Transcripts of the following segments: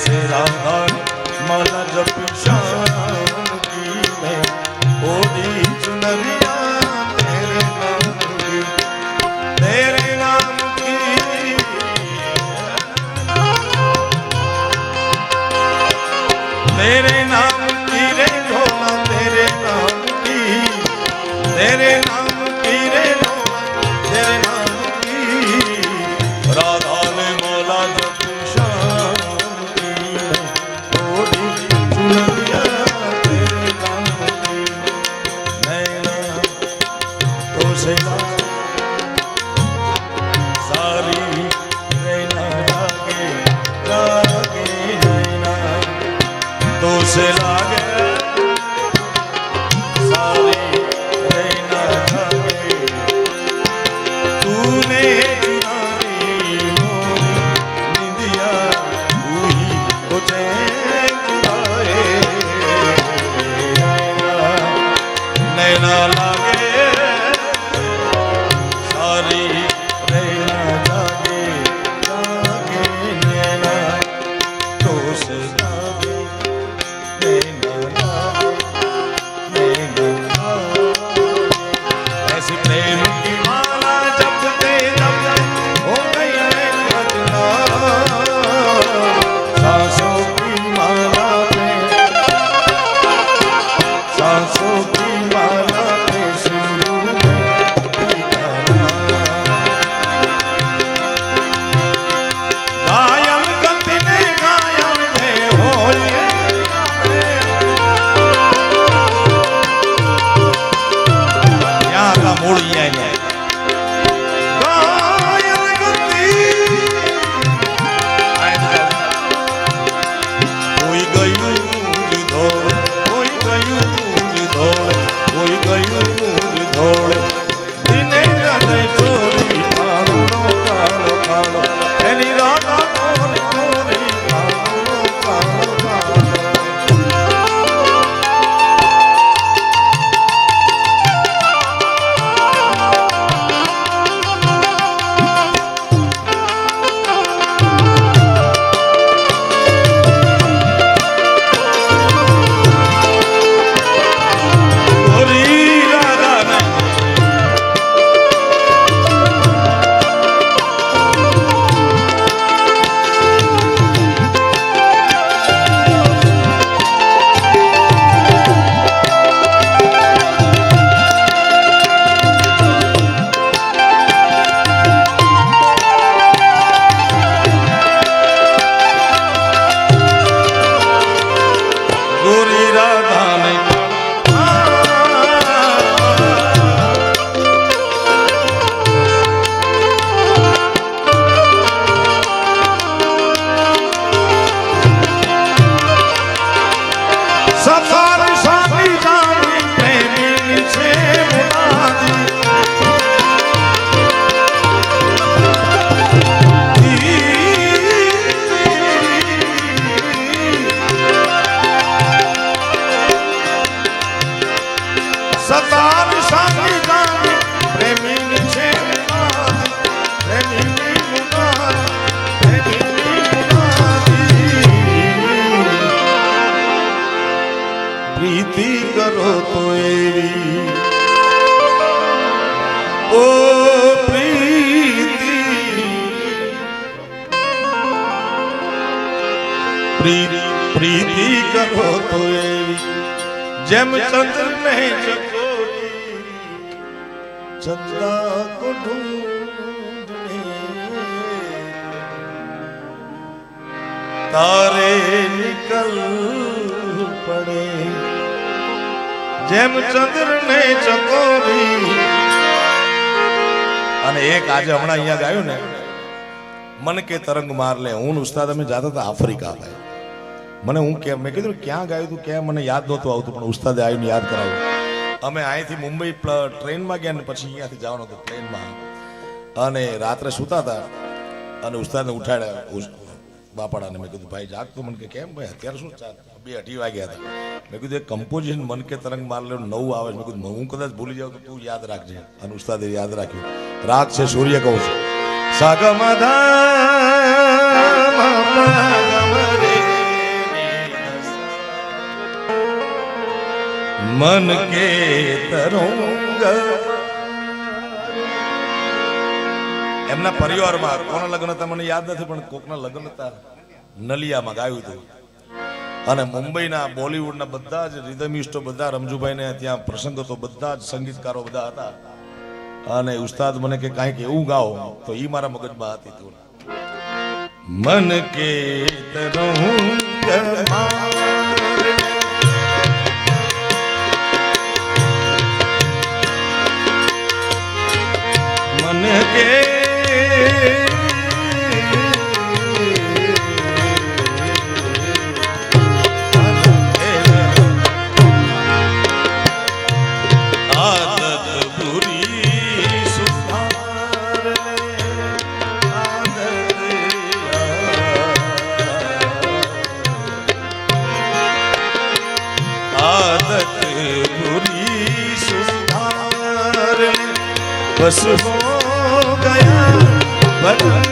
ऐसे राधा माला जप शाम की मैं ओढ़ी चुनरिया तेरे नाम की तेरे नाम की तेरे नाम की रे भोला तेरे नाम की तेरे नाम की रे भोला तेरे नाम की राधा ने माला जप शाम की ओढ़ी चुनरिया तेरे नाम की नैना तो से सारी नैना जागे जागे नैना तो से लागे सारी नैना जागे तूने चुराई मोरी निंदिया हुई तो चैन चुराए नैना लागे सारी नैना जागे जागे नैना तो से लागे नैना लागे नैना ऐसी प्रेम की माला जपते जपते हो गई है मजना सांसों की माला पे सांसों की माला पे सिंदूर में गायन गति ने गायन में होलिए यहाँ का मूड ये है गायन गति कोई गયું ધોળે કોઈ ગયું ધોળે કોઈ ગયું ધોળે દિને રાતે ચોરી કાળો કાળો કાળો એની રાધા ચોરી ચોરી કાળો કાળો કાળો ગોરી રાધા ને ગોરી રાધા ને સફારી સાથી જાણી પ્રેમી છે મુરાદી સફારી સાથી જાણી પ્રેમી છે મુરાદી પ્રેમી મુરાદી પ્રેમી મુરાદી પ્રીતિ કરો તો એવી ઓ પ્રીતિ પ્રીતિ કરો તો એવી જેમ ચંદ્ર ને ચકોરી ચંદ્રા કો ઢૂંઢને તારે નિકલ પડે જેમ ચંદ્ર ને ચકોરી અને એક આજે હમણાં અહીંયા ગાયું ને मन के तरंग मार ले हूँ उस्ताद में जाता था आफ्रिका भाई मैंने हूँ क्या मैं कीधु क्या गायु तू क्या मैंने याद नहोतुं आवतुं पण उस्तादे आवीने याद कराव्युं अमे અહીંથી મુંબઈ ટ્રેન માં ગયા ને પછી અહીંયાથી જવાનું હતું ટ્રેન માં અને રાત્રે સૂતા હતા અને ઉસ્તાદને ઉઠાડ્યા બાપાડાને મેં કીધું ભાઈ જાગ તો મને કે કેમ ભાઈ અત્યારે શું 2:30 વાગ્યા હતા મેં કીધું એક કમ્પોઝિશન મન કે તરંગ માર લે નવું આવે મેં કીધું હું કદાચ ભૂલી જાઉં તો તું યાદ રાખજે અને ઉસ્તાદે યાદ રાખ્યું રાગ છે સૂર્ય કવચ સાગમધા મપગમરે मन के तरंग એમના પરિવારમાં કોના લગ્ન હતા મને યાદ નથી પણ કોકના લગ્ન હતા નલિયામાં ગાયું હતું અને મુંબઈના બોલિવૂડના બધા જ રિધમિસ્ટો બધા રમજુભાઈને ત્યાં પ્રસંગ હતો બધા જ સંગીતકારો બધા હતા અને ઉસ્તાદ મને કે કાંઈક એવું ગાઓ તો ઈ મારા મગજમાં હતી તું મન કે તરંગ मन के आदत बुरी सुधार आदत बुरी सुधार बस हो गया बदन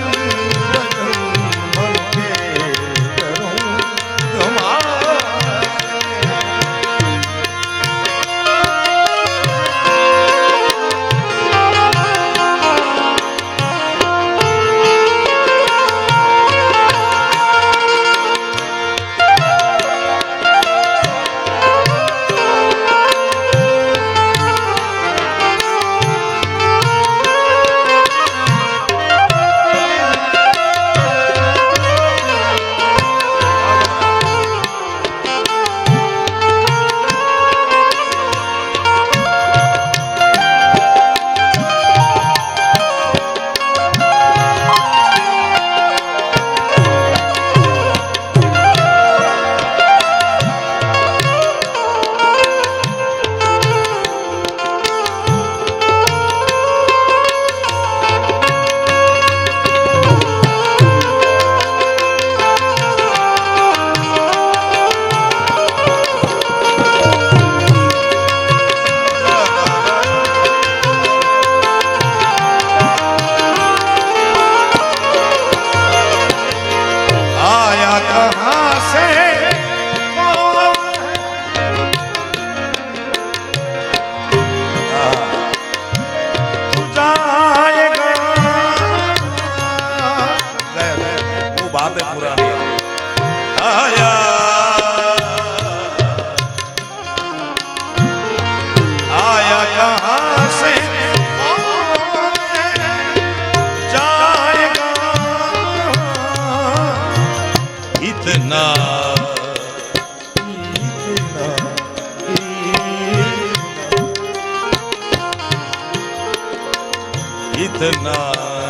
इतना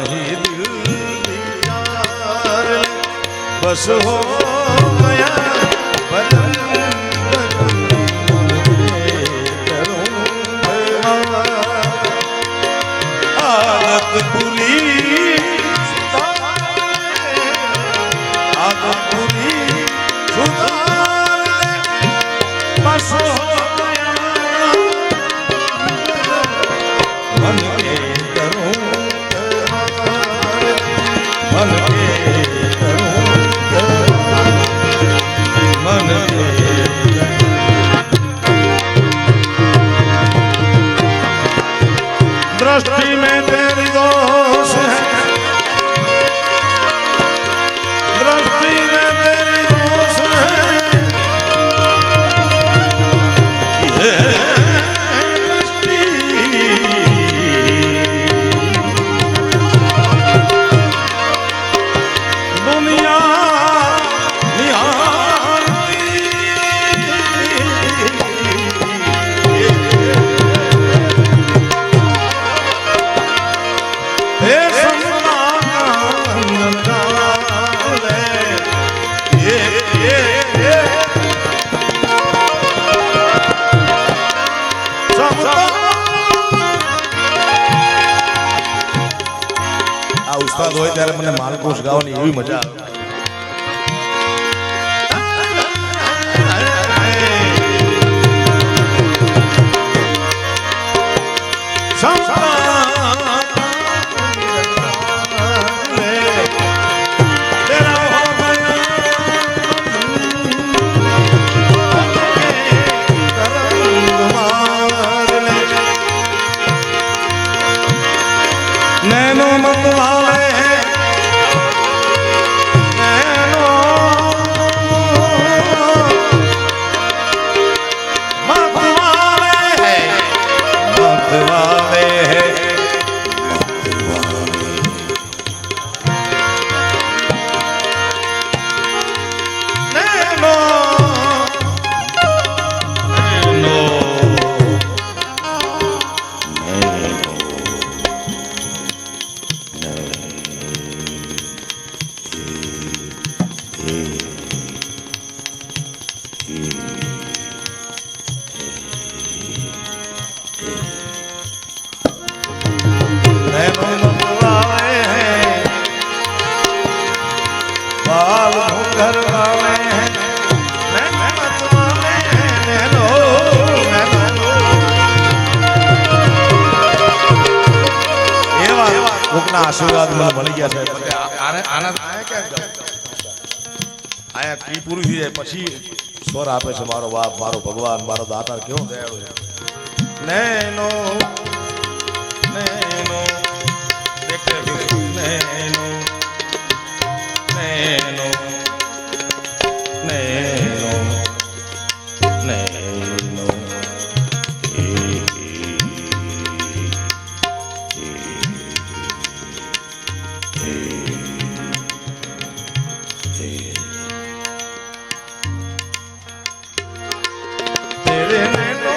ही दिल बस हो गया बदन आदत बुरी आदत बुरी बस हो गया मन के मन दृष्टि में तेरी दोष है दृष्टि में तेरी दोष है ये दृष्टि दुनिया ઉસ્તાદ હોય ત્યારે મને માલકોશ ગાવાની એવી મજા આવે આશીર્વાદ મને મળી ગયા છે પછી આને આના આયા ક્યાં આયા કી પૂરી થઈ જાય પછી સ્વર આપે છે મારો બાપ મારો ભગવાન મારો દાતા કેવો દયાળુ છે નૈનો નૈનો દેખતે નૈનો નૈનો નૈનો નૈનો तेरे नैनो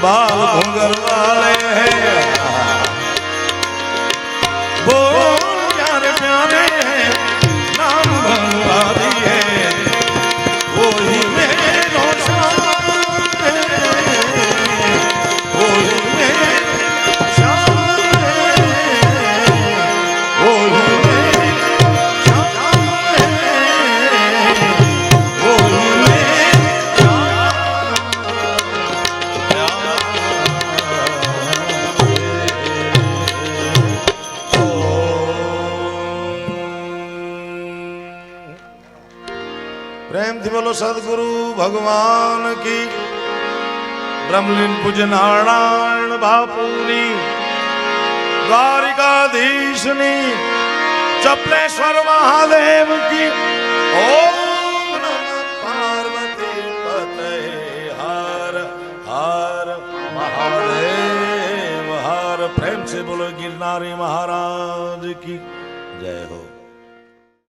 बाल घुंगर वाले हैं बोल प्यारे प्यारे हैं नाम बनवा दिए वही मेरो शान है वही मेरो शान है वही मेरो शान है वही प्रेम थी बोलो सदगुरु भगवान की ब्रह्मलीन पूज्य नारायण बापूनी द्वारिकाधीशनी चपलेश्वर महादेव की ओम नमः पार्वती पते हर हर महादेव हर प्रेम से बोलो गिरनारी महाराज की जय हो।